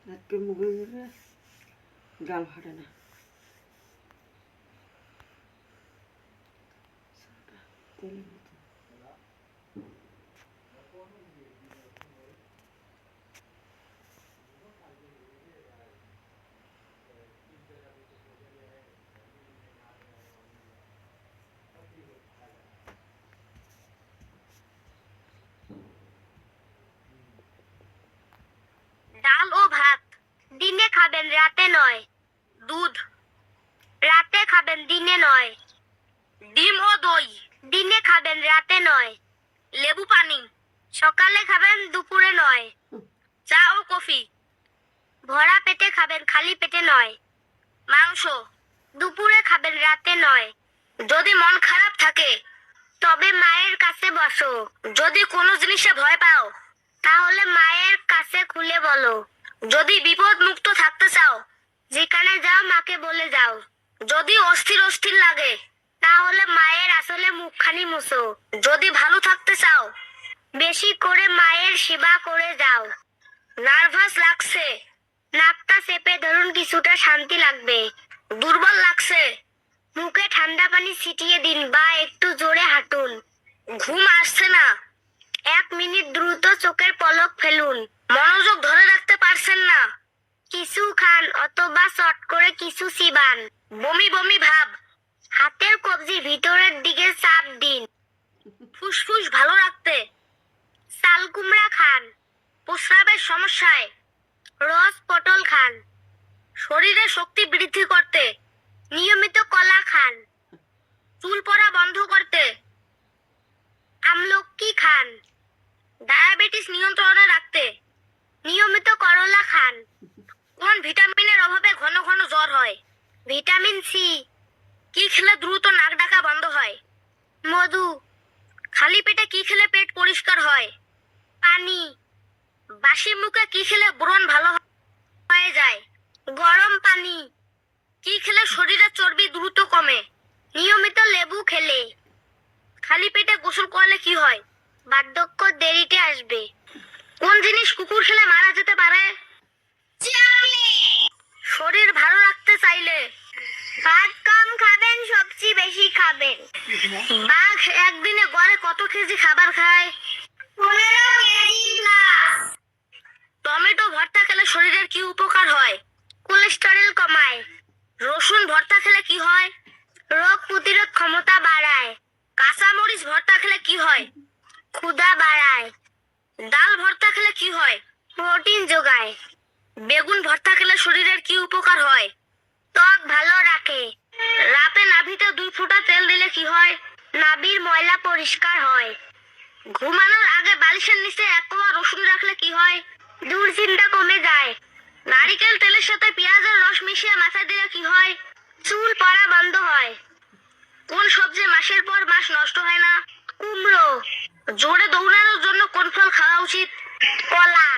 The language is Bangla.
আজকে মুখে দিলে গাল ফাটে না। তেলের মতো ডাল ও ভাত দিনে খাবেন, রাতে নয়। দুধ রাতে খাবেন, দিনে নয়। ডিম ও দই দিনে খাবেন, রাতে নয়। লেবু পানি সকালে খাবেন, দুপুরে নয়। চা ও কফি ভরা পেটে খাবেন, খালি পেটে নয়। মাংস দুপুরে খাবেন, রাতে নয়। যদি মন খারাপ থাকে তবে মায়ের কাছে বসো। যদি কোনো জিনিসে ভয় পাও তাহলে মায়ের কাছে খুলে বলো। যদি বিপদ মুক্ত থাকতে চাও যেখানে যাও মাকে বলে যাও। যদি অস্থির অস্থির লাগে তাহলে মায়ের আসলে মুখখানি মুছো। যদি ভালো থাকতে চাও বেশি করে মায়ের সেবা করে যাও। নার্ভাস লাগছে নাকটা চেপে ধরুন, কিছুটা শান্তি লাগবে। দুর্বল লাগছে মুখে ঠান্ডা পানি ছিটিয়ে দিন বা একটু জোরে হাঁটুন। ঘুম আসছে না 1 মিনিট দ্রুত চোখের পলক ফেলুন। মনোযোগ ধরে রাখতে পারছেন না কিছু খান অথবা চট করে কিছু চিবান। বমি বমি ভাব হাতের কবজি ভিতরের দিকে চাপ দিন। ফুসফুস ভালো রাখতে চাল কুমড়া খান। প্রস্রাবের সমস্যায় রস পটল খান। শরীরে শক্তি বৃদ্ধি করতে নিয়মিত কলা খান। চুল পড়া বন্ধ করতে আমলকি খান। ডায়াবেটিস নিয়ন্ত্রণে রাখতে নিয়মিত করলা খান। কোন ভিটামিনের অভাবে ঘন ঘন জ্বর হয়? Vitamin C. কি খেলে দ্রুত নাক ডাকা বন্ধ হয়? মধু। খালি পেটে কি খেলে পেট পরিষ্কার হয়? পানি। বাসি মুখে কি খেলে ব্রণ ভালো হয়ে যায়? গরম পানি। কি খেলে শরীরের চর্বি দ্রুত কমে? নিয়মিত লেবু খেলে। খালি পেটে গোসল করলে কি হয়? বার্ধক্য দেরিতে আসবে। কোন জিনিস কুকুর খেলে মারা যেতে পারে? শরীর ভালো রাখতে চাইলে ভাত কম খাবেন, সবজি বেশি খাবেন। বাঘ একদিনে গড়ে কত কেজি খাবার খায়? 15 কেজি প্লাস। টমেটো ভর্তা খেলে শরীরের কি উপকার হয়? কোলেস্টেরল কমায়। রসুন ভর্তা খেলে কি হয়? রোগ প্রতিরোধ ক্ষমতা বাড়ায়। কাঁচামরিচ ভর্তা খেলে কি হয়? ক্ষুধা বাড়ায়। ডাল ভর্তা খেলে কি হয়? প্রোটিন যোগায়। বেগুন ভর্তা খেলে শরীরের কি উপকার হয়? ত্বক ভালো রাখে। রাতে নাভিতে 2 ফোঁটা তেল দিলে কি হয়? নাভির ময়লা পরিষ্কার হয়। ঘুমানোর আগে বালিশের নিচে 1 কোয়া রসুন রাখলে কি হয়? দুশ্চিন্তা কমে যায়। নারিকেল তেলের সাথে পেঁয়াজের রস মিশিয়ে মাথায় দিলে কি হয়? চুল পড়া বন্ধ হয়। কোন সবজি মাসের পর মাস নষ্ট হয় না? কুমড়ো। জোরে দৌড়ানোর জন্য কোন ফল খাওয়া উচিত? কলা।